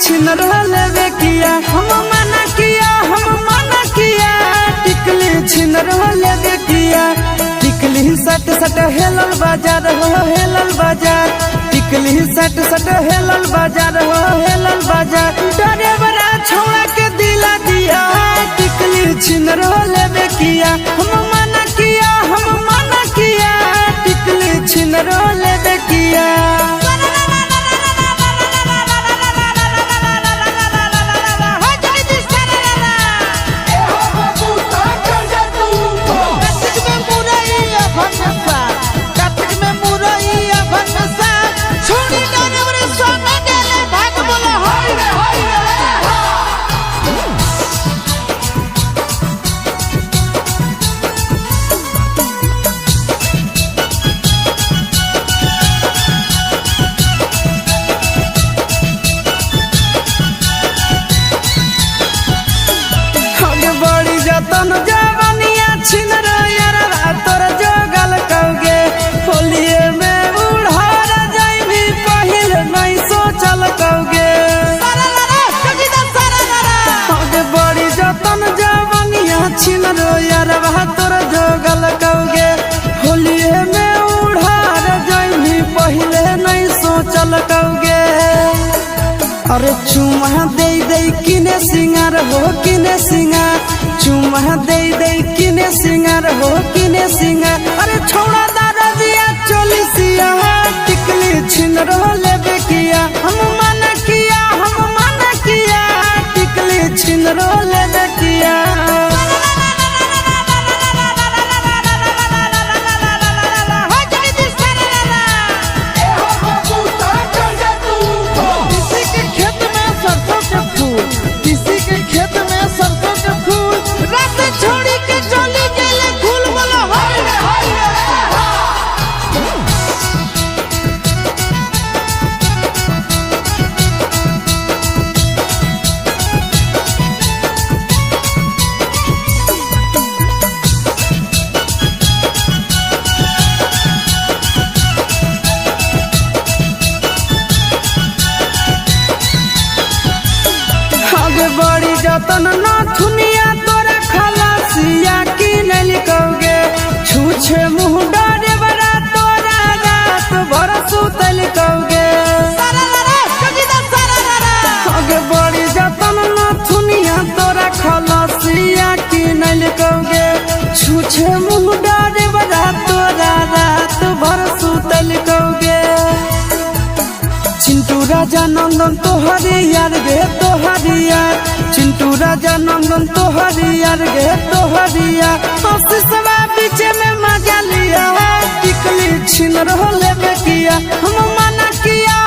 छिन रहले किया हम मना किया टिकली छिन रहले किया टिकली सट सट हेलल बाजार हो हेलल बाजार टिकली सट सट हेलल बाजार हो हेलल बाजार डरे बड़ा छौड़ा के दिला दिया टिकली छिन रहले किया हम मना किया टिकली छिन रहले किया तन जवानिया छिन यार तोर जोगल कौगे होलिए में उड़ार जाइबी पहिल नहीं सोचल कौगे बड़ी जतन जवानिया छिन यार तोर जोगल कौगे होलिए में उड़ार जाइबी पहिले नहीं सोचल कौगे अरे चुमा दे किने सिंगार हो किने सिंगार चुमा दे किने सिंगार हो किने सिंगार अरे छोड़ा दादा दिया चोलिसिया टिकली छिन रहले बेकिया हम मना किया टिकली छिन रहले बेकिया बड़ी जतन ना थुनिया तोरा खलासिया की नहीं लिखोगे छूछे मुँह डारे बड़ा तोरा रात भर सुतल कहोगे बड़ी जतन ना थुनिया तोरा खलासिया की नहीं लिखोगे छूछे मुँह डारे बड़ा तोरा रात भर सुतल कहोगे चिंटू राजा नंदन तोहरी यार गे तोहरी यार चिंटू राजा नंदन तोहरी यार गे तोहरी यार आशीषवा बीच में मजा लिया टिकली छिन रहले किया हम मना किया